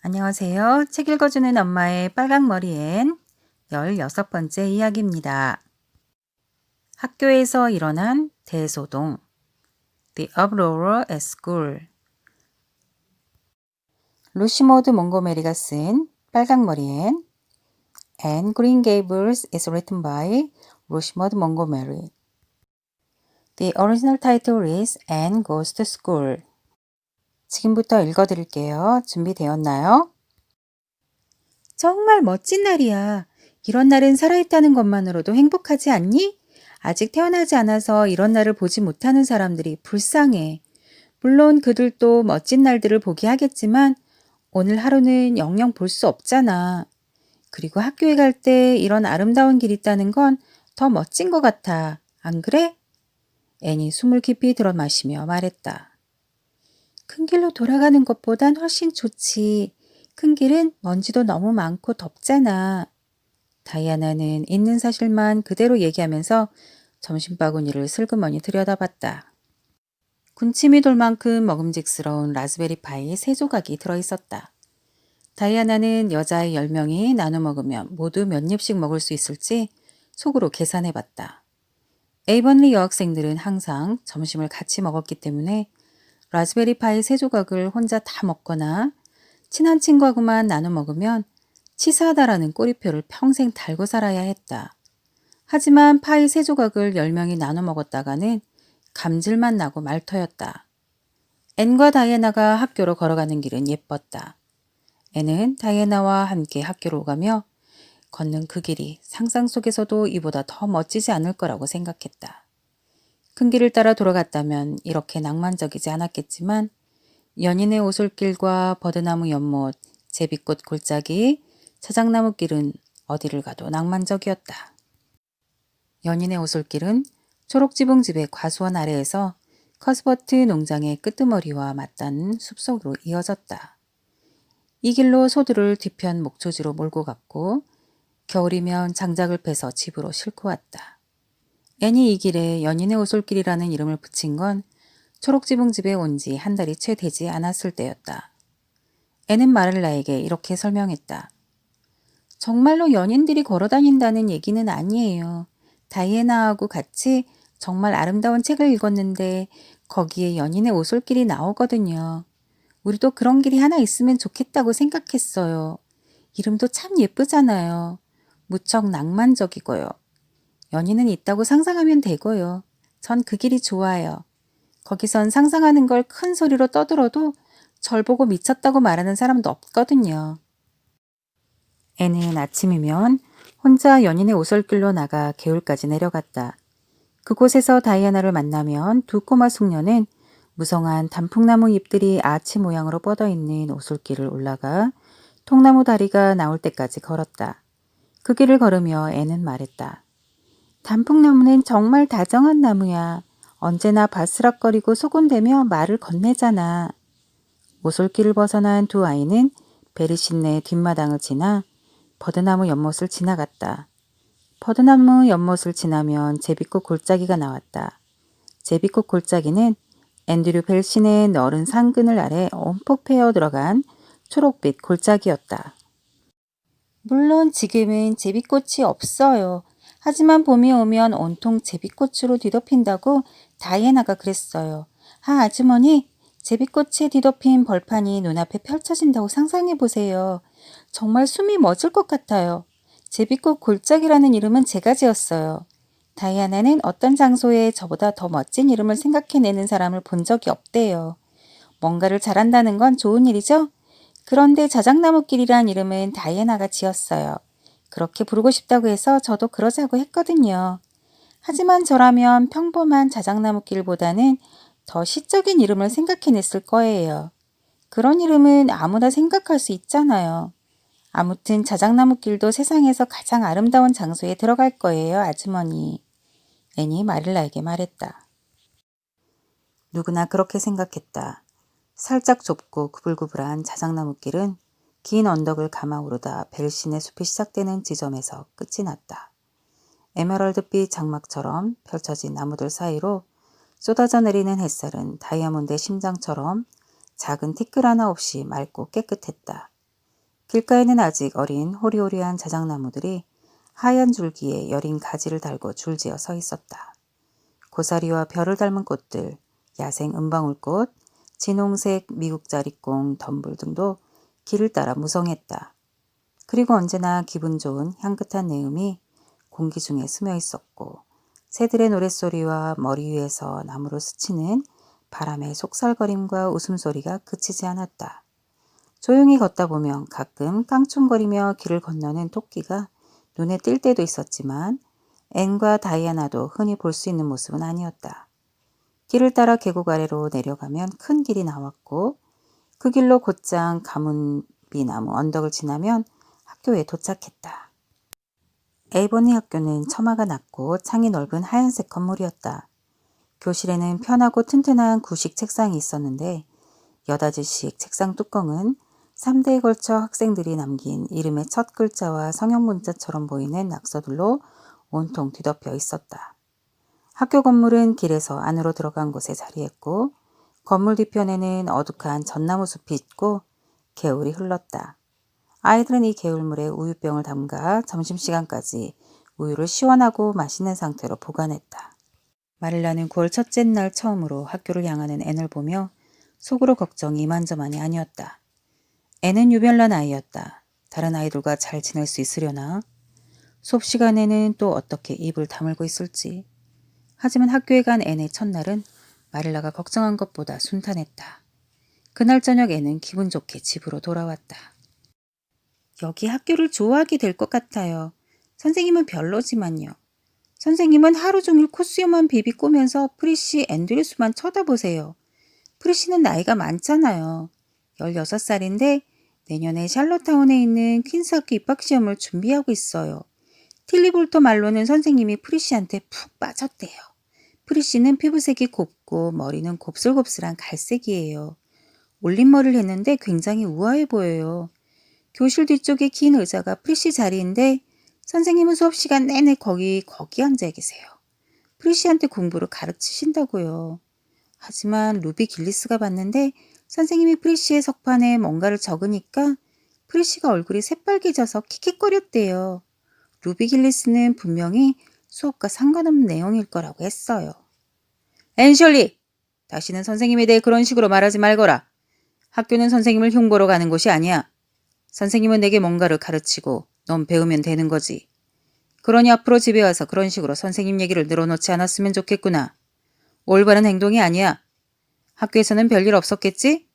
안녕하세요. 책 읽어주는 엄마의 빨강머리엔 16번째 이야기입니다. 학교에서 일어난 대소동 The Uproar at School. 루시 모드 몽고메리가 쓴 빨강머리엔 and Green Gables is written by Lucy Maud Montgomery. The original title is Anne Goes to School. 지금부터 읽어드릴게요. 준비되었나요? 정말 멋진 날이야. 이런 날은 살아있다는 것만으로도 행복하지 않니? 아직 태어나지 않아서 이런 날을 보지 못하는 사람들이 불쌍해. 물론 그들도 멋진 날들을 보게 하겠지만 오늘 하루는 영영 볼 수 없잖아. 그리고 학교에 갈 때 이런 아름다운 길이 있다는 건 더 멋진 것 같아. 안 그래? 앤이 숨을 깊이 들어 마시며 말했다. 큰 길로 돌아가는 것보단 훨씬 좋지. 큰 길은 먼지도 너무 많고 덥잖아. 다이아나는 있는 사실만 그대로 얘기하면서 점심바구니를 슬그머니 들여다봤다. 군침이 돌 만큼 먹음직스러운 라즈베리 파이 3조각이 들어있었다. 다이아나는 여자아이 10명이 나눠 먹으면 모두 몇 입씩 먹을 수 있을지 속으로 계산해봤다. 에이번리 여학생들은 항상 점심을 같이 먹었기 때문에 라즈베리 파이 3조각을 혼자 다 먹거나 친한 친구하고만 나눠 먹으면 치사하다라는 꼬리표를 평생 달고 살아야 했다. 하지만 파이 3조각을 10명이 나눠 먹었다가는 감질만 나고 말터였다. 앤과 다이애나가 학교로 걸어가는 길은 예뻤다. 앤은 다이애나와 함께 학교로 오가며 걷는 그 길이 상상 속에서도 이보다 더 멋지지 않을 거라고 생각했다. 큰 길을 따라 돌아갔다면 이렇게 낭만적이지 않았겠지만 연인의 오솔길과 버드나무 연못, 제비꽃 골짜기, 자작나무 길은 어디를 가도 낭만적이었다. 연인의 오솔길은 초록지붕집의 과수원 아래에서 커스버트 농장의 끄트머리와 맞닿은 숲속으로 이어졌다. 이 길로 소들을 뒤편 목초지로 몰고 갔고 겨울이면 장작을 패서 집으로 싣고 왔다. 앤이 이 길에 연인의 오솔길이라는 이름을 붙인 건 초록지붕집에 온 지 한 달이 채 되지 않았을 때였다. 앤은 말을 나에게 이렇게 설명했다. 정말로 연인들이 걸어다닌다는 얘기는 아니에요. 다이애나하고 같이 정말 아름다운 책을 읽었는데 거기에 연인의 오솔길이 나오거든요. 우리도 그런 길이 하나 있으면 좋겠다고 생각했어요. 이름도 참 예쁘잖아요. 무척 낭만적이고요. 연인은 있다고 상상하면 되고요. 전 그 길이 좋아요. 거기선 상상하는 걸 큰 소리로 떠들어도 절 보고 미쳤다고 말하는 사람도 없거든요. 애는 아침이면 혼자 연인의 오솔길로 나가 개울까지 내려갔다. 그곳에서 다이아나를 만나면 두 꼬마 숙녀는 무성한 단풍나무 잎들이 아치 모양으로 뻗어있는 오솔길을 올라가 통나무 다리가 나올 때까지 걸었다. 그 길을 걸으며 애는 말했다. 단풍나무는 정말 다정한 나무야. 언제나 바스락거리고 소곤대며 말을 건네잖아. 오솔길을 벗어난 두 아이는 베르신네 뒷마당을 지나 버드나무 연못을 지나갔다. 버드나무 연못을 지나면 제비꽃 골짜기가 나왔다. 제비꽃 골짜기는 앤드류 벨신의 너른 상근을 아래 엄폭 패어 들어간 초록빛 골짜기였다. 물론 지금은 제비꽃이 없어요. 하지만 봄이 오면 온통 제비꽃으로 뒤덮인다고 다이애나가 그랬어요. 아주머니, 제비꽃에 뒤덮인 벌판이 눈앞에 펼쳐진다고 상상해 보세요. 정말 숨이 멎을 것 같아요. 제비꽃 골짜기라는 이름은 제가 지었어요. 다이아나는 어떤 장소에 저보다 더 멋진 이름을 생각해내는 사람을 본 적이 없대요. 뭔가를 잘한다는 건 좋은 일이죠? 그런데 자작나무길이란 이름은 다이애나가 지었어요. 그렇게 부르고 싶다고 해서 저도 그러자고 했거든요. 하지만 저라면 평범한 자작나무길보다는 더 시적인 이름을 생각해냈을 거예요. 그런 이름은 아무나 생각할 수 있잖아요. 아무튼 자작나무길도 세상에서 가장 아름다운 장소에 들어갈 거예요, 아주머니. 앤이 마릴라에게 말했다. 누구나 그렇게 생각했다. 살짝 좁고 구불구불한 자작나무길은 긴 언덕을 감아 오르다 벨신의 숲이 시작되는 지점에서 끝이 났다. 에메랄드빛 장막처럼 펼쳐진 나무들 사이로 쏟아져 내리는 햇살은 다이아몬드의 심장처럼 작은 티끌 하나 없이 맑고 깨끗했다. 길가에는 아직 어린 호리호리한 자작나무들이 하얀 줄기에 여린 가지를 달고 줄지어 서 있었다. 고사리와 별을 닮은 꽃들, 야생 은방울꽃, 진홍색 미국자리콩, 덤불 등도 길을 따라 무성했다. 그리고 언제나 기분 좋은 향긋한 내음이 공기 중에 스며 있었고 새들의 노랫소리와 머리 위에서 나무로 스치는 바람의 속살거림과 웃음소리가 그치지 않았다. 조용히 걷다 보면 가끔 깡충거리며 길을 건너는 토끼가 눈에 띌 때도 있었지만 앤과 다이아나도 흔히 볼 수 있는 모습은 아니었다. 길을 따라 계곡 아래로 내려가면 큰 길이 나왔고 그 길로 곧장 가문비나무 언덕을 지나면 학교에 도착했다. 에이보니 학교는 처마가 낮고 창이 넓은 하얀색 건물이었다. 교실에는 편하고 튼튼한 구식 책상이 있었는데 여닫이식 책상 뚜껑은 3대에 걸쳐 학생들이 남긴 이름의 첫 글자와 성형 문자처럼 보이는 낙서들로 온통 뒤덮여 있었다. 학교 건물은 길에서 안으로 들어간 곳에 자리했고 건물 뒤편에는 어둑한 전나무 숲이 있고 개울이 흘렀다. 아이들은 이 개울물에 우유병을 담가 점심시간까지 우유를 시원하고 맛있는 상태로 보관했다. 마릴라는 9월 첫째 날 처음으로 학교를 향하는 앤을 보며 속으로 걱정이 이만저만이 아니었다. 앤은 유별난 아이였다. 다른 아이들과 잘 지낼 수 있으려나? 수업 시간에는 또 어떻게 입을 다물고 있을지. 하지만 학교에 간 앤의 첫날은 마릴라가 걱정한 것보다 순탄했다. 그날 저녁 앤은 기분 좋게 집으로 돌아왔다. 여기 학교를 좋아하게 될 것 같아요. 선생님은 별로지만요. 선생님은 하루 종일 콧수염만 비비꼬면서 프리시 앤드류스만 쳐다보세요. 프리시는 나이가 많잖아요. 16살인데 내년에 샬롯타운에 있는 퀸스 학교 입학시험을 준비하고 있어요. 틸리볼터 말로는 선생님이 프리시한테 푹 빠졌대요. 프리시는 피부색이 곱고 머리는 곱슬곱슬한 갈색이에요. 올림머리를 했는데 굉장히 우아해 보여요. 교실 뒤쪽에 긴 의자가 프리시 자리인데 선생님은 수업 시간 내내 거기 앉아 계세요. 프리시한테 공부를 가르치신다고요. 하지만 루비 길리스가 봤는데 선생님이 프리시의 석판에 뭔가를 적으니까 프리시가 얼굴이 새빨개져서 킥킥거렸대요. 루비 길리스는 분명히 수업과 상관없는 내용일 거라고 했어요. 앤셜리! 다시는 선생님에 대해 그런 식으로 말하지 말거라. 학교는 선생님을 흉보러 가는 곳이 아니야. 선생님은 내게 뭔가를 가르치고 넌 배우면 되는 거지. 그러니 앞으로 집에 와서 그런 식으로 선생님 얘기를 늘어놓지 않았으면 좋겠구나. 올바른 행동이 아니야. 학교에서는 별일 없었겠지?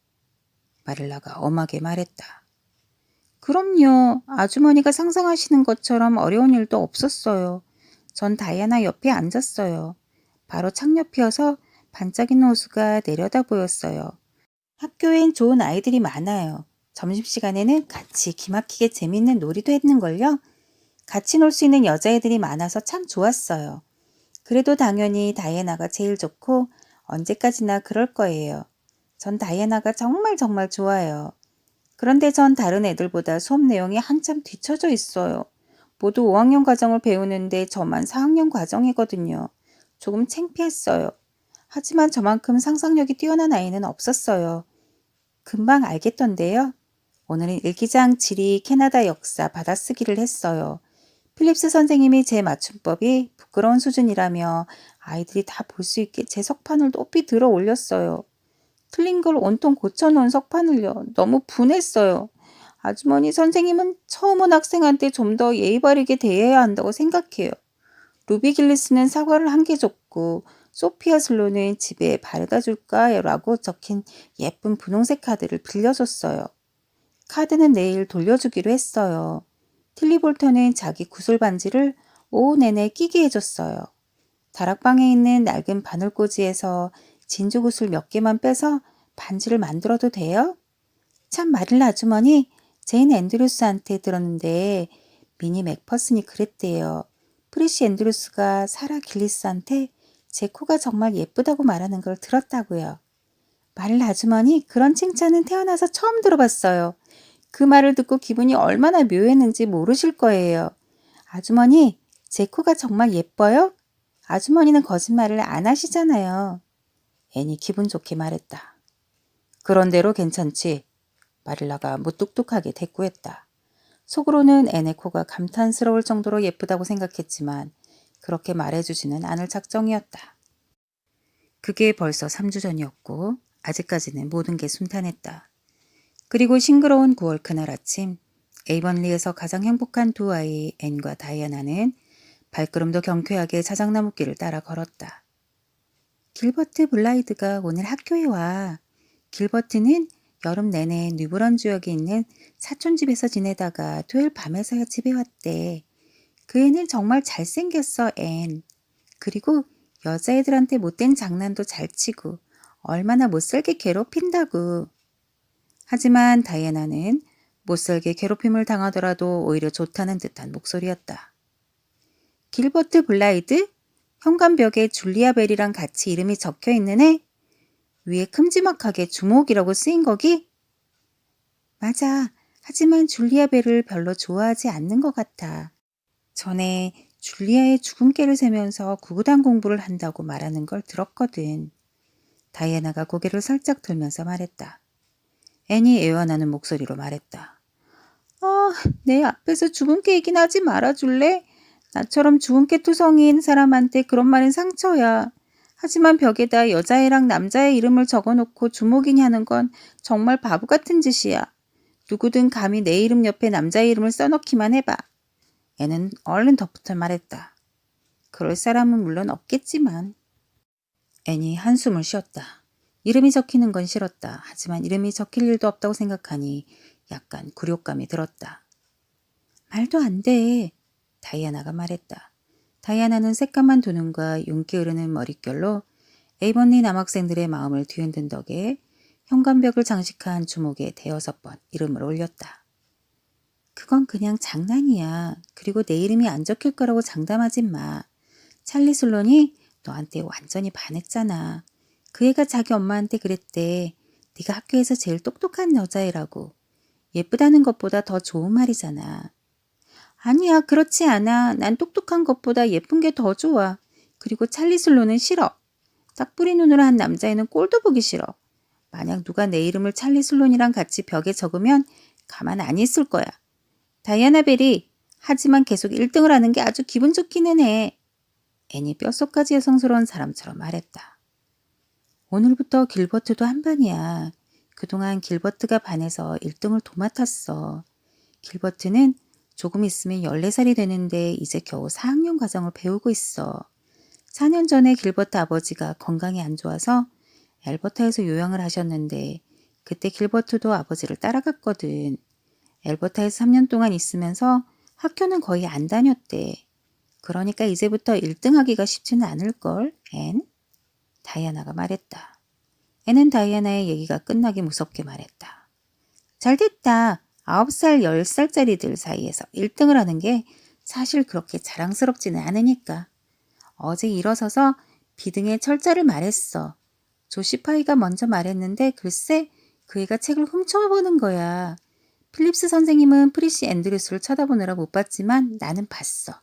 마릴라가 엄하게 말했다. 그럼요. 아주머니가 상상하시는 것처럼 어려운 일도 없었어요. 전 다이아나 옆에 앉았어요. 바로 창옆이어서 반짝이는 호수가 내려다 보였어요. 학교엔 좋은 아이들이 많아요. 점심시간에는 같이 기막히게 재밌는 놀이도 했는걸요. 같이 놀 수 있는 여자애들이 많아서 참 좋았어요. 그래도 당연히 다이애나가 제일 좋고 언제까지나 그럴 거예요. 전 다이애나가 정말 좋아요. 그런데 전 다른 애들보다 수업 내용이 한참 뒤처져 있어요. 모두 5학년 과정을 배우는데 저만 4학년 과정이거든요. 조금 창피했어요. 하지만 저만큼 상상력이 뛰어난 아이는 없었어요. 금방 알겠던데요. 오늘은 일기장 지리 캐나다 역사 받아쓰기를 했어요. 필립스 선생님이 제 맞춤법이 부끄러운 수준이라며 아이들이 다 볼 수 있게 제 석판을 높이 들어 올렸어요. 틀린 걸 온통 고쳐놓은 석판을요. 너무 분했어요. 아주머니 선생님은 처음 온 학생한테 좀 더 예의 바르게 대해야 한다고 생각해요. 루비 길리스는 사과를 한 개 줬고 소피아 슬로는 집에 바래다 줄까라고 적힌 예쁜 분홍색 카드를 빌려줬어요. 카드는 내일 돌려주기로 했어요. 틸리볼터는 자기 구슬 반지를 오후 내내 끼게 해줬어요. 다락방에 있는 낡은 바늘꽂이에서 진주 구슬 몇 개만 빼서 반지를 만들어도 돼요? 참 마릴라 아주머니, 제인 앤드루스한테 들었는데 미니 맥퍼슨이 그랬대요. 프리시 앤드루스가 사라 길리스한테 제 코가 정말 예쁘다고 말하는 걸 들었다고요. 마릴라 아주머니, 그런 칭찬은 태어나서 처음 들어봤어요. 그 말을 듣고 기분이 얼마나 묘했는지 모르실 거예요. 아주머니, 제 코가 정말 예뻐요? 아주머니는 거짓말을 안 하시잖아요. 앤이 기분 좋게 말했다. 그런 대로 괜찮지? 마릴라가 무뚝뚝하게 대꾸했다. 속으로는 앤의 코가 감탄스러울 정도로 예쁘다고 생각했지만 그렇게 말해주지는 않을 작정이었다. 그게 벌써 3주 전이었고 아직까지는 모든 게 순탄했다. 그리고 싱그러운 9월 그날 아침 에이번리에서 가장 행복한 두 아이 앤과 다이애나는 발걸음도 경쾌하게 자작나무 길을 따라 걸었다. 길버트 블라이드가 오늘 학교에 와. 길버트는 여름 내내 뉴브런 지역에 있는 사촌집에서 지내다가 토요일 밤에서야 집에 왔대. 그 애는 정말 잘생겼어, 앤. 그리고 여자애들한테 못된 장난도 잘 치고 얼마나 못살게 괴롭힌다고. 하지만 다이애나는 못살게 괴롭힘을 당하더라도 오히려 좋다는 듯한 목소리였다. 길버트 블라이드? 현관벽에 줄리아 벨이랑 같이 이름이 적혀 있는 애? 위에 큼지막하게 주목이라고 쓰인 거기? 맞아. 하지만 줄리아 벨을 별로 좋아하지 않는 것 같아. 전에 줄리아의 죽음깨를 세면서 구구단 공부를 한다고 말하는 걸 들었거든. 다이애나가 고개를 살짝 들면서 말했다. 앤이 애원하는 목소리로 말했다. 내 앞에서 죽음깨 얘기나 하지 말아줄래? 나처럼 죽음깨 투성이인 사람한테 그런 말은 상처야. 하지만 벽에다 여자애랑 남자의 이름을 적어놓고 주목이냐 하는 건 정말 바보 같은 짓이야. 누구든 감히 내 이름 옆에 남자의 이름을 써넣기만 해봐. 애는 얼른 덧붙여 말했다. 그럴 사람은 물론 없겠지만. 앤이 한숨을 쉬었다. 이름이 적히는 건 싫었다. 하지만 이름이 적힐 일도 없다고 생각하니 약간 굴욕감이 들었다. 말도 안 돼. 다이애나가 말했다. 다이애나는 새까만 두 눈과 윤기 흐르는 머릿결로 에이번리 남학생들의 마음을 뒤흔든 덕에 현관벽을 장식한 주목에 대여섯 번 이름을 올렸다. 그건 그냥 장난이야. 그리고 내 이름이 안 적힐 거라고 장담하지 마. 찰리 슬론이 너한테 완전히 반했잖아. 그 애가 자기 엄마한테 그랬대. 네가 학교에서 제일 똑똑한 여자애라고. 예쁘다는 것보다 더 좋은 말이잖아. 아니야, 그렇지 않아. 난 똑똑한 것보다 예쁜 게 더 좋아. 그리고 찰리 슬론은 싫어. 딱 뿌리 눈으로 한 남자애는 꼴도 보기 싫어. 만약 누가 내 이름을 찰리 슬론이랑 같이 벽에 적으면 가만 안 있을 거야. 다이애나 벨이 하지만 계속 1등을 하는 게 아주 기분 좋기는 해. 앤이 뼛속까지 여성스러운 사람처럼 말했다. 오늘부터 길버트도 한 반이야. 그동안 길버트가 반에서 1등을 도맡았어. 길버트는 조금 있으면 14살이 되는데 이제 겨우 4학년 과정을 배우고 있어. 4년 전에 길버트 아버지가 건강이 안 좋아서 엘버타에서 요양을 하셨는데 그때 길버트도 아버지를 따라갔거든. 엘버타에서 3년 동안 있으면서 학교는 거의 안 다녔대. 그러니까 이제부터 1등 하기가 쉽지는 않을걸, 앤? 다이애나가 말했다. 앤은 다이애나의 얘기가 끝나기 무섭게 말했다. 잘됐다. 9살, 10살짜리들 사이에서 1등을 하는 게 사실 그렇게 자랑스럽지는 않으니까. 어제 일어서서 비등의 철자를 말했어. 조시파이가 먼저 말했는데 글쎄 그 애가 책을 훔쳐보는 거야. 필립스 선생님은 프리시 앤드류스를 쳐다보느라 못 봤지만 나는 봤어.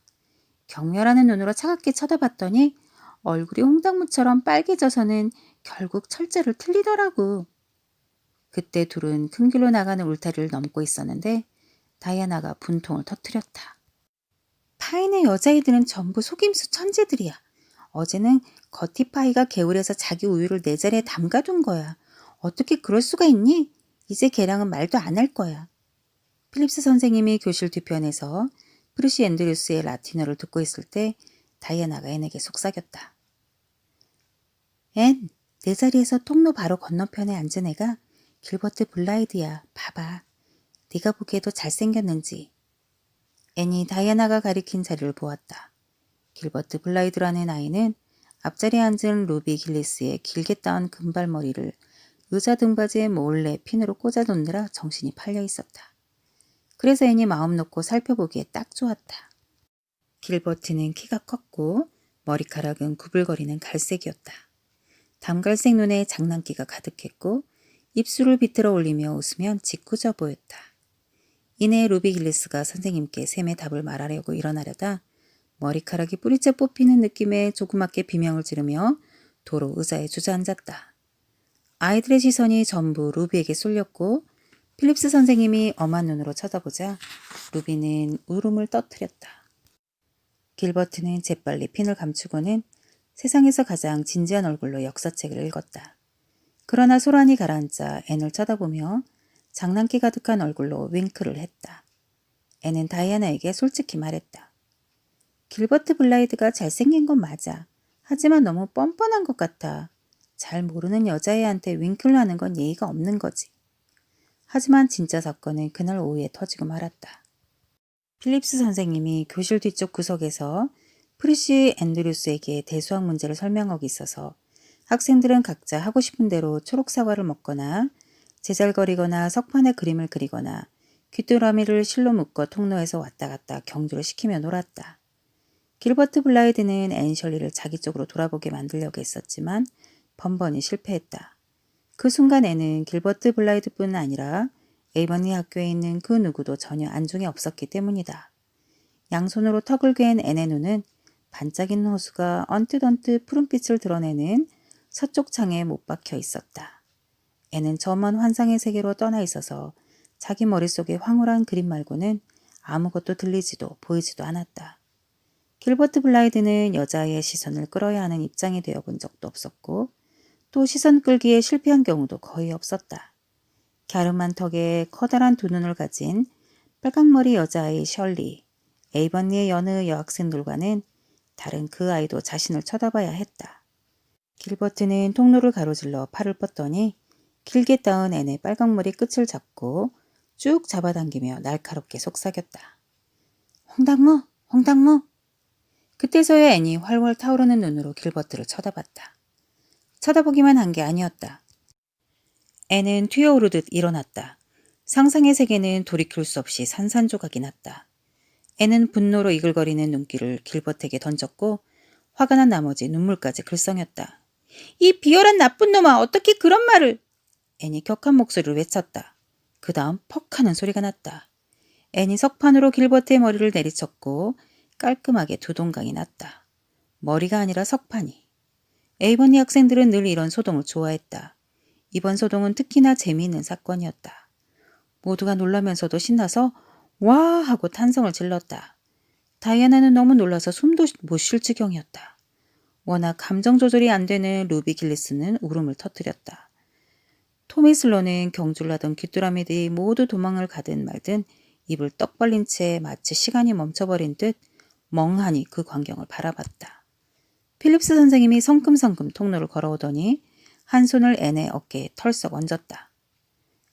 경멸하는 눈으로 차갑게 쳐다봤더니 얼굴이 홍당무처럼 빨개져서는 결국 철자를 틀리더라고. 그때 둘은 큰 길로 나가는 울타리를 넘고 있었는데 다이애나가 분통을 터뜨렸다. 파인의 여자애들은 전부 속임수 천재들이야. 어제는 거티파이가 개울에서 자기 우유를 내 자리에 담가둔 거야. 어떻게 그럴 수가 있니? 이제 걔랑은 말도 안 할 거야. 필립스 선생님이 교실 뒤편에서 프리시 앤드류스의 라틴어를 듣고 있을 때 다이애나가 앤에게 속삭였다. 앤, 내 자리에서 통로 바로 건너편에 앉은 애가 길버트 블라이드야. 봐봐. 네가 보기에도 잘생겼는지. 앤이 다이애나가 가리킨 자리를 보았다. 길버트 블라이드라는 아이는 앞자리에 앉은 루비 길리스의 길게 따온 금발머리를 의자 등받이에 몰래 핀으로 꽂아놓느라 정신이 팔려 있었다. 그래서 앤이 마음 놓고 살펴보기에 딱 좋았다. 길버트는 키가 컸고 머리카락은 구불거리는 갈색이었다. 담갈색 눈에 장난기가 가득했고 입술을 비틀어 올리며 웃으면 짓궂어 보였다. 이내 루비 길리스가 선생님께 셈의 답을 말하려고 일어나려다 머리카락이 뿌리째 뽑히는 느낌에 조그맣게 비명을 지르며 도로 의자에 주저앉았다. 아이들의 시선이 전부 루비에게 쏠렸고 필립스 선생님이 엄한 눈으로 쳐다보자 루비는 울음을 터뜨렸다. 길버트는 재빨리 핀을 감추고는 세상에서 가장 진지한 얼굴로 역사책을 읽었다. 그러나 소란이 가라앉자 앤을 쳐다보며 장난기 가득한 얼굴로 윙크를 했다. 앤은 다이애나에게 솔직히 말했다. 길버트 블라이드가 잘생긴 건 맞아. 하지만 너무 뻔뻔한 것 같아. 잘 모르는 여자애한테 윙크를 하는 건 예의가 없는 거지. 하지만 진짜 사건은 그날 오후에 터지고 말았다. 필립스 선생님이 교실 뒤쪽 구석에서 프리시 앤드류스에게 대수학 문제를 설명하고 있어서 학생들은 각자 하고 싶은 대로 초록 사과를 먹거나 제잘거리거나 석판에 그림을 그리거나 귀뚜라미를 실로 묶어 통로에서 왔다 갔다 경주를 시키며 놀았다. 길버트 블라이드는 앤셜리를 자기 쪽으로 돌아보게 만들려고 했었지만 번번이 실패했다. 그 순간 앤은 길버트 블라이드뿐 아니라 에이버니 학교에 있는 그 누구도 전혀 안중에 없었기 때문이다. 양손으로 턱을 괴인 앤의 눈은 반짝이는 호수가 언뜻언뜻 푸른빛을 드러내는 서쪽 창에 못 박혀 있었다. 앤은 저 먼 환상의 세계로 떠나 있어서 자기 머릿속에 황홀한 그림 말고는 아무것도 들리지도 보이지도 않았다. 길버트 블라이드는 여자의 시선을 끌어야 하는 입장이 되어 본 적도 없었고 또 시선 끌기에 실패한 경우도 거의 없었다. 갸름한 턱에 커다란 두 눈을 가진 빨강머리 여자아이 셜리, 에이버니의 여느 여학생들과는 다른 그 아이도 자신을 쳐다봐야 했다. 길버트는 통로를 가로질러 팔을 뻗더니 길게 따은 앤의 빨강머리 끝을 잡고 쭉 잡아당기며 날카롭게 속삭였다. 홍당무! 홍당무! 그때서야 앤이 활활 타오르는 눈으로 길버트를 쳐다봤다. 쳐다보기만 한 게 아니었다. 앤은 튀어오르듯 일어났다. 상상의 세계는 돌이킬 수 없이 산산조각이 났다. 앤은 분노로 이글거리는 눈길을 길버트에게 던졌고 화가 난 나머지 눈물까지 글썽였다. 이 비열한 나쁜 놈아, 어떻게 그런 말을! 앤이 격한 목소리로 외쳤다. 그 다음 퍽 하는 소리가 났다. 앤이 석판으로 길버트의 머리를 내리쳤고 깔끔하게 두 동강이 났다. 머리가 아니라 석판이. 에이버니 학생들은 늘 이런 소동을 좋아했다. 이번 소동은 특히나 재미있는 사건이었다. 모두가 놀라면서도 신나서 와 하고 탄성을 질렀다. 다이애나는 너무 놀라서 숨도 못 쉴 지경이었다. 워낙 감정 조절이 안 되는 루비 길리스는 울음을 터뜨렸다. 토미 슬로는 경주를 하던 귀뚜라미들이 모두 도망을 가든 말든 입을 떡 벌린 채 마치 시간이 멈춰버린 듯 멍하니 그 광경을 바라봤다. 필립스 선생님이 성큼성큼 통로를 걸어오더니 한 손을 앤의 어깨에 털썩 얹었다.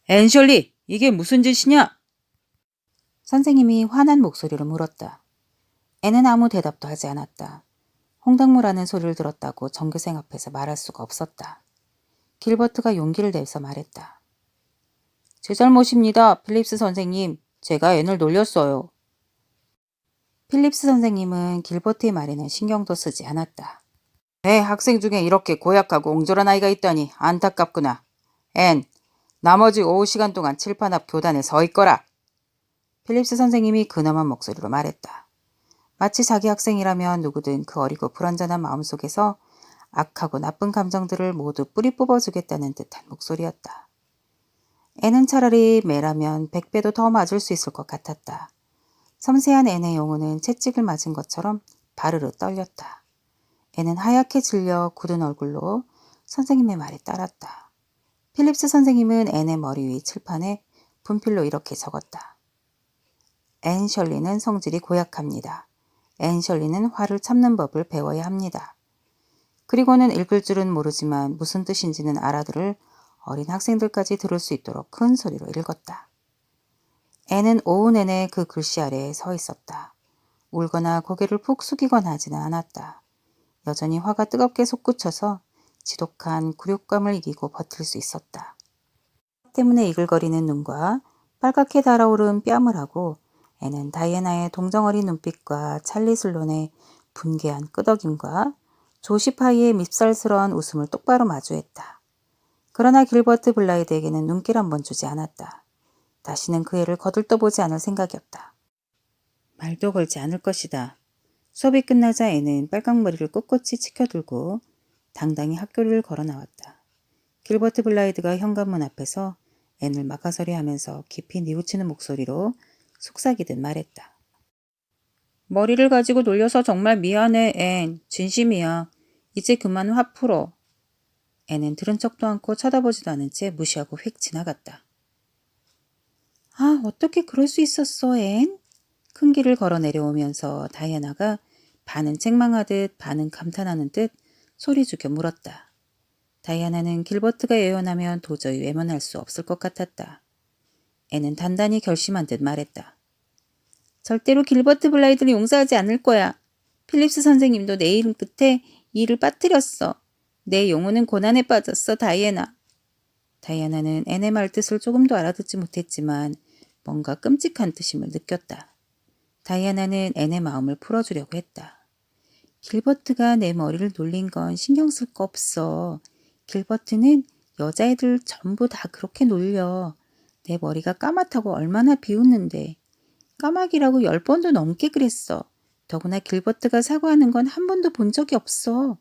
앤셜리, 이게 무슨 짓이냐? 선생님이 화난 목소리로 물었다. 앤은 아무 대답도 하지 않았다. 홍당무라는 소리를 들었다고 전교생 앞에서 말할 수가 없었다. 길버트가 용기를 내서 말했다. 제 잘못입니다, 필립스 선생님. 제가 앤을 놀렸어요. 필립스 선생님은 길버트의 말에는 신경도 쓰지 않았다. 내 학생 중에 이렇게 고약하고 옹졸한 아이가 있다니 안타깝구나. 앤, 나머지 오후 시간 동안 칠판 앞 교단에 서 있거라. 필립스 선생님이 근엄한 목소리로 말했다. 마치 자기 학생이라면 누구든 그 어리고 불완전한 마음속에서 악하고 나쁜 감정들을 모두 뿌리 뽑아주겠다는 듯한 목소리였다. 앤은 차라리 매라면 100배도 더 맞을 수 있을 것 같았다. 섬세한 앤의 영혼은 채찍을 맞은 것처럼 바르르 떨렸다. 앤은 하얗게 질려 굳은 얼굴로 선생님의 말에 따랐다. 필립스 선생님은 앤의 머리 위 칠판에 분필로 이렇게 적었다. 앤셜리는 성질이 고약합니다. 앤셜리는 화를 참는 법을 배워야 합니다. 그리고는 읽을 줄은 모르지만 무슨 뜻인지는 알아들을 어린 학생들까지 들을 수 있도록 큰 소리로 읽었다. 앤은 오후 내내 그 글씨 아래에 서 있었다. 울거나 고개를 푹 숙이거나 하지는 않았다. 여전히 화가 뜨겁게 솟구쳐서 지독한 굴욕감을 이기고 버틸 수 있었다. 때문에 이글거리는 눈과 빨갛게 달아오른 뺨을 하고 앤은 다이애나의 동정어린 눈빛과 찰리 슬론의 분개한 끄덕임과 조시파이의 밉살스러운 웃음을 똑바로 마주했다. 그러나 길버트 블라이드에게는 눈길 한 번 주지 않았다. 다시는 그 애를 거들떠보지 않을 생각이었다. 말도 걸지 않을 것이다. 수업이 끝나자 애는 빨강머리를 꼿꼿이 치켜들고 당당히 학교를 걸어 나왔다. 길버트 블라이드가 현관문 앞에서 앤을 막아서리하면서 깊이 뉘우치는 목소리로 속삭이듯 말했다. 머리를 가지고 놀려서 정말 미안해, 앤. 진심이야. 이제 그만 화 풀어. 앤은 들은 척도 않고 쳐다보지도 않은 채 무시하고 휙 지나갔다. 아, 어떻게 그럴 수 있었어, 앤? 큰 길을 걸어 내려오면서 다이애나가 반은 책망하듯 반은 감탄하는 듯 소리 죽여 물었다. 다이애나는 길버트가 예언하면 도저히 외면할 수 없을 것 같았다. 앤은 단단히 결심한 듯 말했다. 절대로 길버트 블라이드를 용서하지 않을 거야. 필립스 선생님도 내 이름 끝에 이를 빠뜨렸어. 내 영혼은 고난에 빠졌어, 다이애나. 다이애나는 앤의 말뜻을 조금도 알아듣지 못했지만 뭔가 끔찍한 뜻임을 느꼈다. 다이애나는 앤의 마음을 풀어주려고 했다. 길버트가 내 머리를 놀린 건 신경 쓸 거 없어. 길버트는 여자애들 전부 다 그렇게 놀려. 내 머리가 까맣다고 얼마나 비웃는데. 까마귀라고 10번도 넘게 그랬어. 더구나 길버트가 사과하는 건 한 번도 본 적이 없어.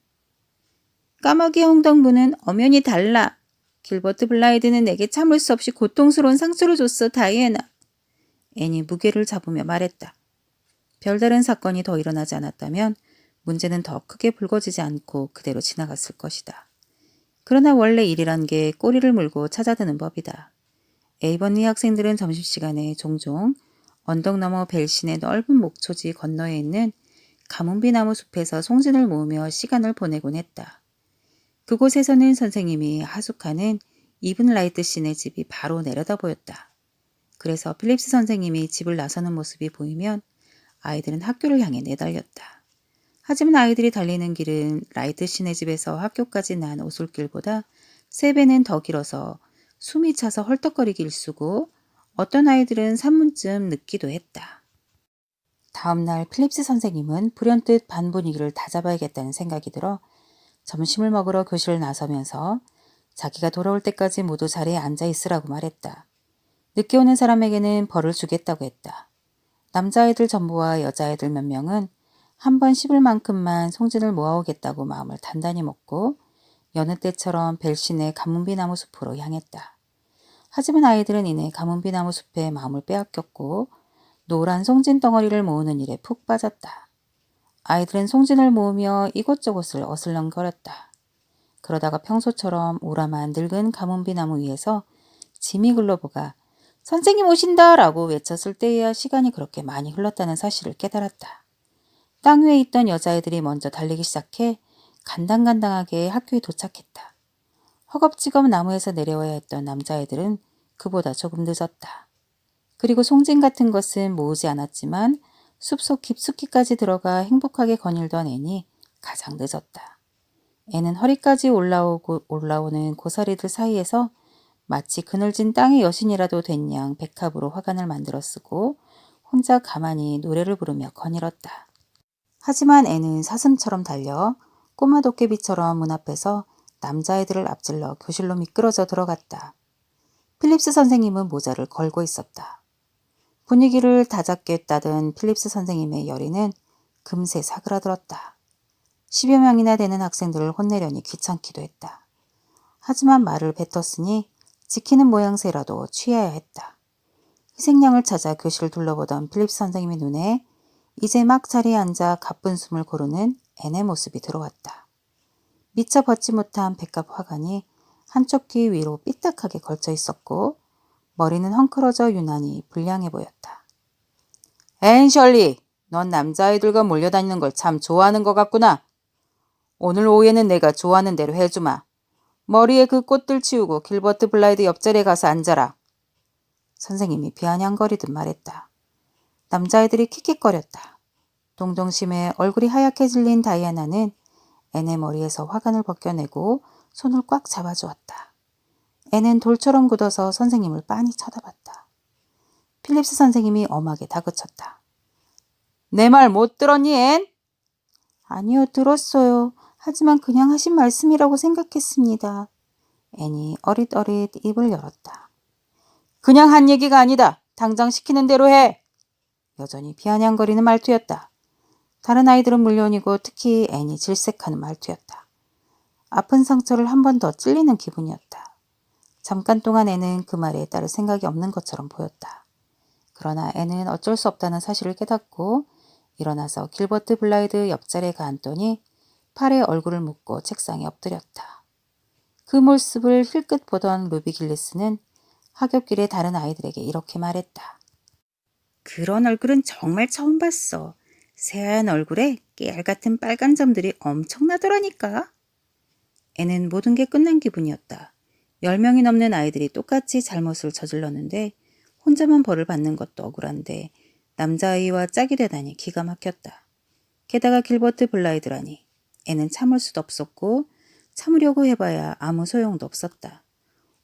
까마귀의 홍당무는 엄연히 달라. 길버트 블라이드는 내게 참을 수 없이 고통스러운 상처를 줬어, 다이애나. 앤이 무게를 잡으며 말했다. 별다른 사건이 더 일어나지 않았다면 문제는 더 크게 불거지지 않고 그대로 지나갔을 것이다. 그러나 원래 일이란 게 꼬리를 물고 찾아드는 법이다. 에이버니 학생들은 점심시간에 종종 언덕 너머 벨신의 넓은 목초지 건너에 있는 가문비 나무 숲에서 송진을 모으며 시간을 보내곤 했다. 그곳에서는 선생님이 하숙하는 이븐 라이트 씨네 집이 바로 내려다 보였다. 그래서 필립스 선생님이 집을 나서는 모습이 보이면 아이들은 학교를 향해 내달렸다. 하지만 아이들이 달리는 길은 라이트 씨네 집에서 학교까지 난 오솔길보다 3배는 더 길어서 숨이 차서 헐떡거리기 일쑤고 어떤 아이들은 3분쯤 늦기도 했다. 다음날 필립스 선생님은 불현듯 반 분위기를 다잡아야겠다는 생각이 들어 점심을 먹으러 교실을 나서면서 자기가 돌아올 때까지 모두 자리에 앉아 있으라고 말했다. 늦게 오는 사람에게는 벌을 주겠다고 했다. 남자아이들 전부와 여자아이들 몇 명은 한 번 씹을 만큼만 송진을 모아오겠다고 마음을 단단히 먹고 여느 때처럼 벨신의 가문비 나무 숲으로 향했다. 하지만 아이들은 이내 가문비 나무 숲에 마음을 빼앗겼고 노란 송진 덩어리를 모으는 일에 푹 빠졌다. 아이들은 송진을 모으며 이곳저곳을 어슬렁거렸다. 그러다가 평소처럼 우람한 늙은 가문비 나무 위에서 지미 글로버가 선생님 오신다! 라고 외쳤을 때에야 시간이 그렇게 많이 흘렀다는 사실을 깨달았다. 땅 위에 있던 여자애들이 먼저 달리기 시작해 간당간당하게 학교에 도착했다. 허겁지겁 나무에서 내려와야 했던 남자애들은 그보다 조금 늦었다. 그리고 송진 같은 것은 모으지 않았지만 숲속 깊숙이까지 들어가 행복하게 거닐던 앤이 가장 늦었다. 앤은 허리까지 올라오는 고사리들 사이에서 마치 그늘진 땅의 여신이라도 된 양 백합으로 화관을 만들어 쓰고 혼자 가만히 노래를 부르며 거닐었다. 하지만 앤은 사슴처럼 달려 꼬마 도깨비처럼 문 앞에서 남자애들을 앞질러 교실로 미끄러져 들어갔다. 필립스 선생님은 모자를 걸고 있었다. 분위기를 다잡게 따든 필립스 선생님의 열의는 금세 사그라들었다. 10여 명이나 되는 학생들을 혼내려니 귀찮기도 했다. 하지만 말을 뱉었으니 지키는 모양새라도 취해야 했다. 희생양을 찾아 교실을 둘러보던 필립스 선생님의 눈에 이제 막 자리에 앉아 가쁜 숨을 고르는 앤의 모습이 들어왔다. 미처 벗지 못한 백합 화관이 한쪽 귀 위로 삐딱하게 걸쳐 있었고 머리는 헝클어져 유난히 불량해 보였다. 앤 셜리, 넌 남자아이들과 몰려다니는 걸 참 좋아하는 것 같구나. 오늘 오후에는 내가 좋아하는 대로 해주마. 머리에 그 꽃들 치우고 길버트 블라이드 옆자리에 가서 앉아라. 선생님이 비아냥거리듯 말했다. 남자애들이 킥킥거렸다. 동정심에 얼굴이 하얗게 질린 다이애나는 앤의 머리에서 화관을 벗겨내고 손을 꽉 잡아주었다. 앤은 돌처럼 굳어서 선생님을 빤히 쳐다봤다. 필립스 선생님이 엄하게 다그쳤다. 내 말 못 들었니, 앤? 아니요, 들었어요. 하지만 그냥 하신 말씀이라고 생각했습니다. 앤이 어릿어릿 입을 열었다. 그냥 한 얘기가 아니다. 당장 시키는 대로 해. 여전히 비아냥거리는 말투였다. 다른 아이들은 물론이고 특히 앤이 질색하는 말투였다. 아픈 상처를 한 번 더 찔리는 기분이었다. 잠깐 동안 애는 그 말에 따를 생각이 없는 것처럼 보였다. 그러나 애는 어쩔 수 없다는 사실을 깨닫고 일어나서 길버트 블라이드 옆자리에 가앉더니 팔에 얼굴을 묻고 책상에 엎드렸다. 그 모습을 힐끗 보던 루비 길리스는 하굣길의 다른 아이들에게 이렇게 말했다. 그런 얼굴은 정말 처음 봤어. 새하얀 얼굴에 깨알 같은 빨간 점들이 엄청나더라니까. 애는 모든 게 끝난 기분이었다. 10명이 넘는 아이들이 똑같이 잘못을 저질렀는데 혼자만 벌을 받는 것도 억울한데 남자아이와 짝이 되다니 기가 막혔다. 게다가 길버트 블라이드라니. 애는 참을 수도 없었고 참으려고 해봐야 아무 소용도 없었다.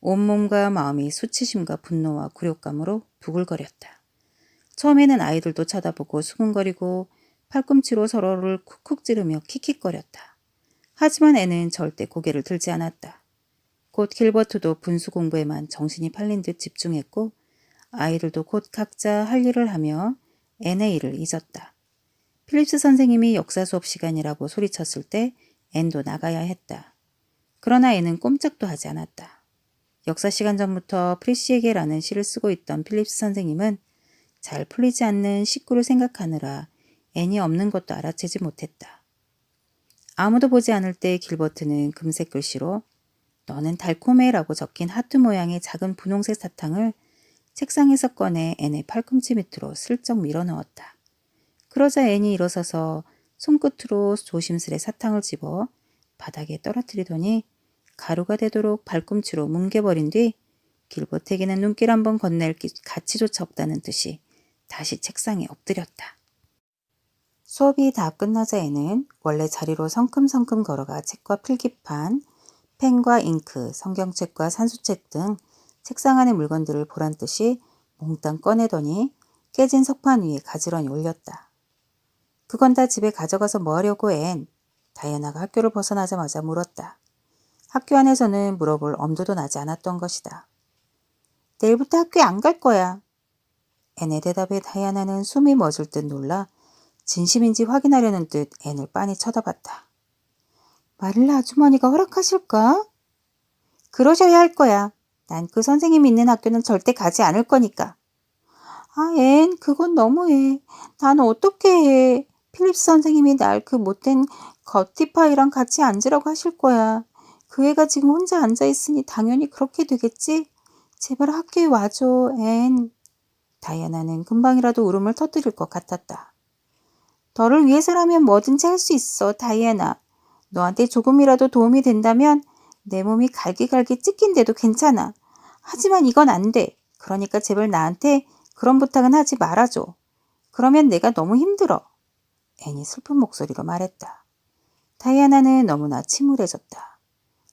온몸과 마음이 수치심과 분노와 굴욕감으로 부글거렸다. 처음에는 아이들도 쳐다보고 수근거리고 팔꿈치로 서로를 쿡쿡 찌르며 킥킥거렸다. 하지만 애는 절대 고개를 들지 않았다. 곧 길버트도 분수 공부에만 정신이 팔린 듯 집중했고 아이들도 곧 각자 할 일을 하며 앤의 일을 잊었다. 필립스 선생님이 역사 수업 시간이라고 소리쳤을 때 앤도 나가야 했다. 그러나 애는 꼼짝도 하지 않았다. 역사 시간 전부터 프리시에게라는 시를 쓰고 있던 필립스 선생님은 잘 풀리지 않는 식구를 생각하느라 앤이 없는 것도 알아채지 못했다. 아무도 보지 않을 때 길버트는 금색 글씨로 너는 달콤해라고 적힌 하트 모양의 작은 분홍색 사탕을 책상에서 꺼내 앤의 팔꿈치 밑으로 슬쩍 밀어넣었다. 그러자 앤이 일어서서 손끝으로 조심스레 사탕을 집어 바닥에 떨어뜨리더니 가루가 되도록 발꿈치로 뭉개버린 뒤 길버트에게는 눈길 한번 건넬 가치조차 없다는 듯이 다시 책상에 엎드렸다. 수업이 다 끝나자 애는 원래 자리로 성큼성큼 걸어가 책과 필기판, 펜과 잉크, 성경책과 산수책 등 책상 안의 물건들을 보란듯이 몽땅 꺼내더니 깨진 석판 위에 가지런히 올렸다. 그건 다 집에 가져가서 뭐 하려고 앤? 다이애나가 학교를 벗어나자마자 물었다. 학교 안에서는 물어볼 엄두도 나지 않았던 것이다. 내일부터 학교에 안 갈 거야. 앤의 대답에 다이애나는 숨이 멎을 듯 놀라 진심인지 확인하려는 듯 앤을 빤히 쳐다봤다. 마릴라 아주머니가 허락하실까? 그러셔야 할 거야. 난 그 선생님이 있는 학교는 절대 가지 않을 거니까. 아, 앤, 그건 너무해. 난 어떻게 해. 필립스 선생님이 날 그 못된 거티파이랑 같이 앉으라고 하실 거야. 그 애가 지금 혼자 앉아있으니 당연히 그렇게 되겠지? 제발 학교에 와줘, 앤. 다이애나는 금방이라도 울음을 터뜨릴 것 같았다. 너를 위해서라면 뭐든지 할 수 있어, 다이애나. 너한테 조금이라도 도움이 된다면 내 몸이 갈기갈기 찢긴데도 괜찮아. 하지만 이건 안 돼. 그러니까 제발 나한테 그런 부탁은 하지 말아줘. 그러면 내가 너무 힘들어. 앤이 슬픈 목소리로 말했다. 다이애나는 너무나 침울해졌다.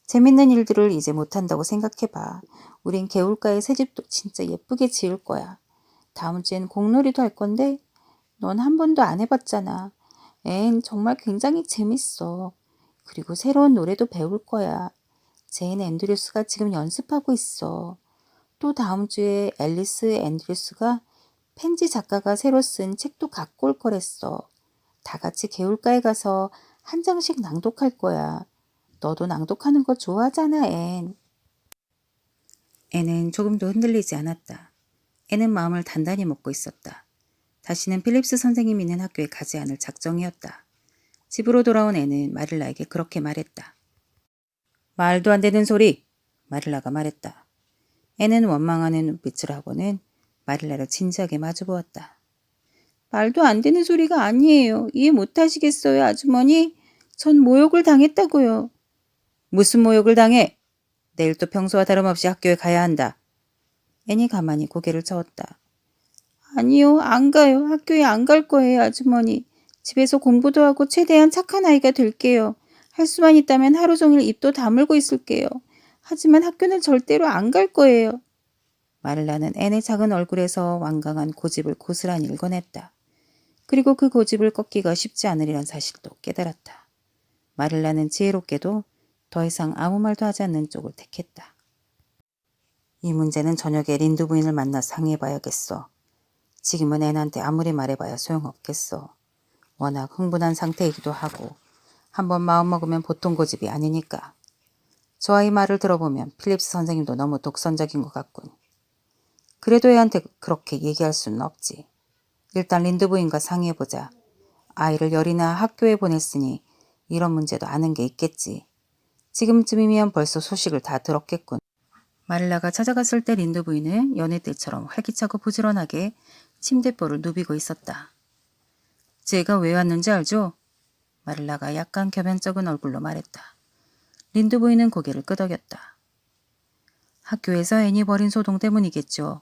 재밌는 일들을 이제 못한다고 생각해봐. 우린 개울가에 새집도 진짜 예쁘게 지을 거야. 다음 주엔 공놀이도 할 건데 넌 한 번도 안 해봤잖아. 앤 정말 굉장히 재밌어. 그리고 새로운 노래도 배울 거야. 제인 앤드류스가 지금 연습하고 있어. 또 다음 주에 앨리스 앤드류스가 펜지 작가가 새로 쓴 책도 갖고 올 거랬어. 다 같이 개울가에 가서 한 장씩 낭독할 거야. 너도 낭독하는 거 좋아하잖아, 앤. 앤은 조금도 흔들리지 않았다. 앤은 마음을 단단히 먹고 있었다. 다시는 필립스 선생님 있는 학교에 가지 않을 작정이었다. 집으로 돌아온 앤은 마릴라에게 그렇게 말했다. 말도 안 되는 소리! 마릴라가 말했다. 앤은 원망하는 눈빛을 하고는 마릴라를 진지하게 마주보았다. 말도 안 되는 소리가 아니에요. 이해 못하시겠어요, 아주머니? 전 모욕을 당했다고요. 무슨 모욕을 당해? 내일 또 평소와 다름없이 학교에 가야 한다. 앤이 가만히 고개를 저었다. 아니요, 안 가요. 학교에 안 갈 거예요, 아주머니. 집에서 공부도 하고 최대한 착한 아이가 될게요. 할 수만 있다면 하루 종일 입도 다물고 있을게요. 하지만 학교는 절대로 안 갈 거예요. 마릴라는 앤의 작은 얼굴에서 완강한 고집을 고스란히 읽어냈다. 그리고 그 고집을 꺾기가 쉽지 않으리란 사실도 깨달았다. 마릴라는 지혜롭게도 더 이상 아무 말도 하지 않는 쪽을 택했다. 이 문제는 저녁에 린두 부인을 만나 상의해봐야겠어. 지금은 앤한테 아무리 말해봐야 소용없겠어. 워낙 흥분한 상태이기도 하고 한번 마음먹으면 보통 고집이 아니니까. 저 아이 말을 들어보면 필립스 선생님도 너무 독선적인 것 같군. 그래도 애한테 그렇게 얘기할 수는 없지. 일단 린드 부인과 상의해보자. 아이를 열이나 학교에 보냈으니 이런 문제도 아는 게 있겠지. 지금쯤이면 벌써 소식을 다 들었겠군. 마릴라가 찾아갔을 때 린드 부인은 여느 때처럼 활기차고 부지런하게 침대볼을 누비고 있었다. 제가 왜 왔는지 알죠? 마릴라가 약간 겸연쩍은 얼굴로 말했다. 린드 부인은 고개를 끄덕였다. 학교에서 애니 버린 소동 때문이겠죠.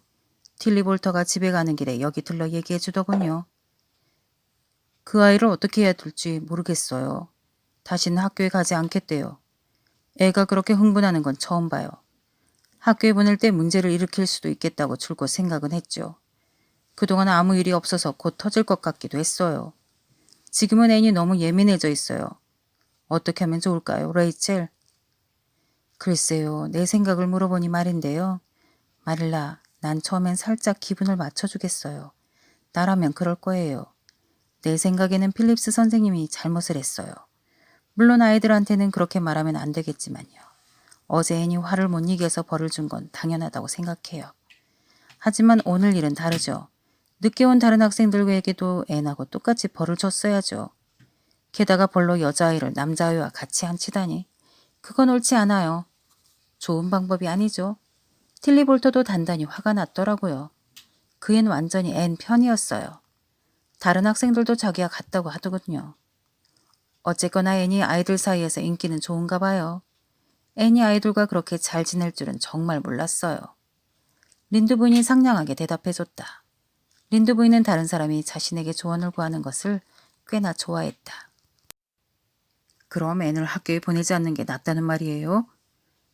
틸리 볼터가 집에 가는 길에 여기 들러 얘기해 주더군요. 그 아이를 어떻게 해야 될지 모르겠어요. 다시는 학교에 가지 않겠대요. 애가 그렇게 흥분하는 건 처음 봐요. 학교에 보낼 때 문제를 일으킬 수도 있겠다고 줄곧 생각은 했죠. 그동안 아무 일이 없어서 곧 터질 것 같기도 했어요. 지금은 애인이 너무 예민해져 있어요. 어떻게 하면 좋을까요, 레이첼? 글쎄요, 내 생각을 물어보니 말인데요. 마릴라, 난 처음엔 살짝 기분을 맞춰주겠어요. 나라면 그럴 거예요. 내 생각에는 필립스 선생님이 잘못을 했어요. 물론 아이들한테는 그렇게 말하면 안 되겠지만요. 어제 애니 화를 못 이겨서 벌을 준 건 당연하다고 생각해요. 하지만 오늘 일은 다르죠. 늦게 온 다른 학생들에게도 애나고 똑같이 벌을 줬어야죠. 게다가 벌로 여자아이를 남자아이와 같이 앉히다니. 그건 옳지 않아요. 좋은 방법이 아니죠. 틸리 볼터도 단단히 화가 났더라고요. 그 애는 완전히 앤 편이었어요. 다른 학생들도 자기와 같다고 하더군요. 어쨌거나 앤이 아이들 사이에서 인기는 좋은가 봐요. 앤이 아이들과 그렇게 잘 지낼 줄은 정말 몰랐어요. 린드 부인이 상냥하게 대답해줬다. 린드 부인은 다른 사람이 자신에게 조언을 구하는 것을 꽤나 좋아했다. 그럼 앤을 학교에 보내지 않는 게 낫다는 말이에요?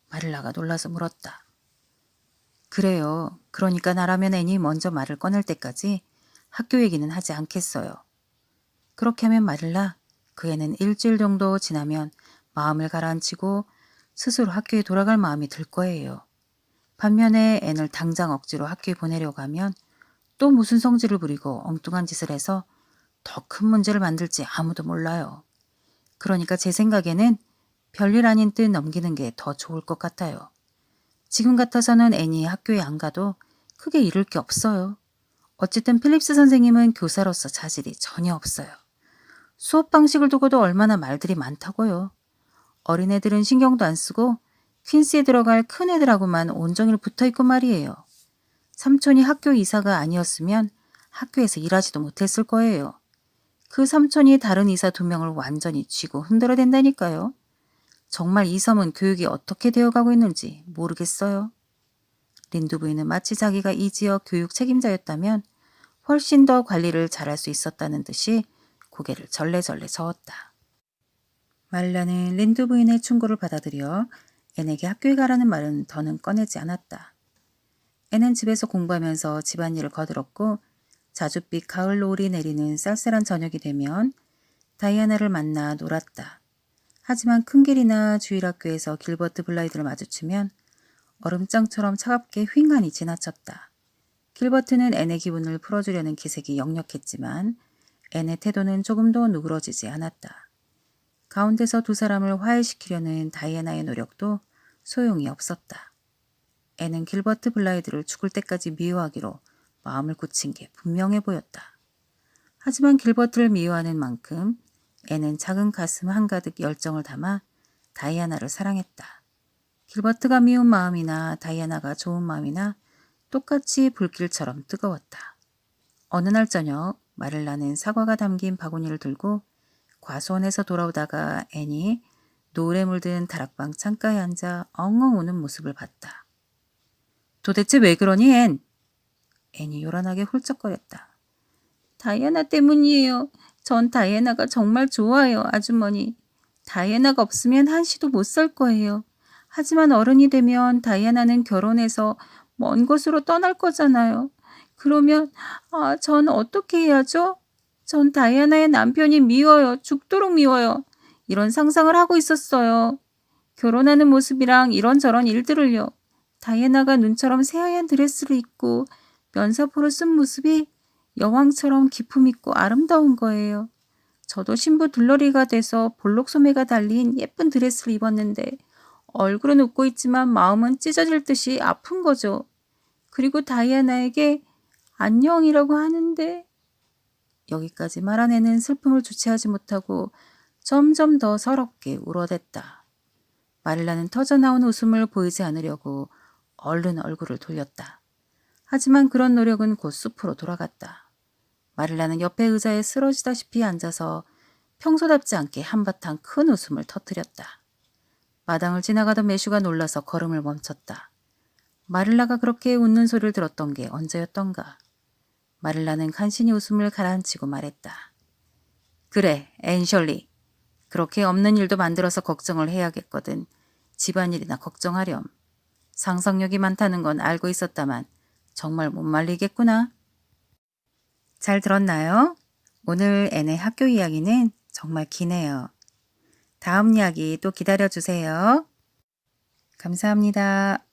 마릴라가 놀라서 물었다. 그래요. 그러니까 나라면 앤이 먼저 말을 꺼낼 때까지 학교 얘기는 하지 않겠어요. 그렇게 하면 마릴라, 그 애는 일주일 정도 지나면 마음을 가라앉히고 스스로 학교에 돌아갈 마음이 들 거예요. 반면에 앤을 당장 억지로 학교에 보내려고 하면 또 무슨 성질을 부리고 엉뚱한 짓을 해서 더 큰 문제를 만들지 아무도 몰라요. 그러니까 제 생각에는 별일 아닌 듯 넘기는 게 더 좋을 것 같아요. 지금 같아서는 앤이 학교에 안 가도 크게 잃을 게 없어요. 어쨌든 필립스 선생님은 교사로서 자질이 전혀 없어요. 수업 방식을 두고도 얼마나 말들이 많다고요. 어린애들은 신경도 안 쓰고 퀸스에 들어갈 큰애들하고만 온종일 붙어있고 말이에요. 삼촌이 학교 이사가 아니었으면 학교에서 일하지도 못했을 거예요. 그 삼촌이 다른 이사 2명을 완전히 쥐고 흔들어댄다니까요. 정말 이 섬은 교육이 어떻게 되어가고 있는지 모르겠어요. 린드 부인은 마치 자기가 이 지역 교육 책임자였다면 훨씬 더 관리를 잘할 수 있었다는 듯이 고개를 절레절레 저었다. 말라는 린드 부인의 충고를 받아들여 앤에게 학교에 가라는 말은 더는 꺼내지 않았다. 앤은 집에서 공부하면서 집안일을 거들었고 자줏빛 가을 노을이 내리는 쌀쌀한 저녁이 되면 다이아나를 만나 놀았다. 하지만 큰 길이나 주일학교에서 길버트 블라이드를 마주치면 얼음장처럼 차갑게 휑하니 지나쳤다. 길버트는 앤의 기분을 풀어주려는 기색이 역력했지만 앤의 태도는 조금도 누그러지지 않았다. 가운데서 두 사람을 화해시키려는 다이애나의 노력도 소용이 없었다. 앤은 길버트 블라이드를 죽을 때까지 미워하기로 마음을 굳힌 게 분명해 보였다. 하지만 길버트를 미워하는 만큼 앤은 작은 가슴 한가득 열정을 담아 다이애나를 사랑했다. 길버트가 미운 마음이나 다이애나가 좋은 마음이나 똑같이 불길처럼 뜨거웠다. 어느 날 저녁 마릴라는 사과가 담긴 바구니를 들고 과수원에서 돌아오다가 앤이 노을에 물든 다락방 창가에 앉아 엉엉 우는 모습을 봤다. 도대체 왜 그러니 앤? 앤이 요란하게 훌쩍거렸다. 다이애나 때문이에요. 전 다이애나가 정말 좋아요, 아주머니. 다이애나가 없으면 한시도 못 살 거예요. 하지만 어른이 되면 다이애나는 결혼해서 먼 곳으로 떠날 거잖아요. 그러면 전 어떻게 해야죠? 전 다이애나의 남편이 미워요. 죽도록 미워요. 이런 상상을 하고 있었어요. 결혼하는 모습이랑 이런저런 일들을요. 다이애나가 눈처럼 새하얀 드레스를 입고 면사포를 쓴 모습이 여왕처럼 기품 있고 아름다운 거예요. 저도 신부 둘러리가 돼서 볼록 소매가 달린 예쁜 드레스를 입었는데 얼굴은 웃고 있지만 마음은 찢어질 듯이 아픈 거죠. 그리고 다이애나에게 안녕이라고 하는데 여기까지 말한 애는 슬픔을 주체하지 못하고 점점 더 서럽게 울어댔다. 마릴라는 터져나온 웃음을 보이지 않으려고 얼른 얼굴을 돌렸다. 하지만 그런 노력은 곧 숲으로 돌아갔다. 마릴라는 옆에 의자에 쓰러지다시피 앉아서 평소답지 않게 한바탕 큰 웃음을 터뜨렸다. 마당을 지나가던 매슈가 놀라서 걸음을 멈췄다. 마릴라가 그렇게 웃는 소리를 들었던 게 언제였던가. 마릴라는 간신히 웃음을 가라앉히고 말했다. 그래, 앤셜리. 그렇게 없는 일도 만들어서 걱정을 해야겠거든. 집안일이나 걱정하렴. 상상력이 많다는 건 알고 있었다만 정말 못 말리겠구나. 잘 들었나요? 오늘 앤의 학교 이야기는 정말 기네요. 다음 이야기 또 기다려주세요. 감사합니다.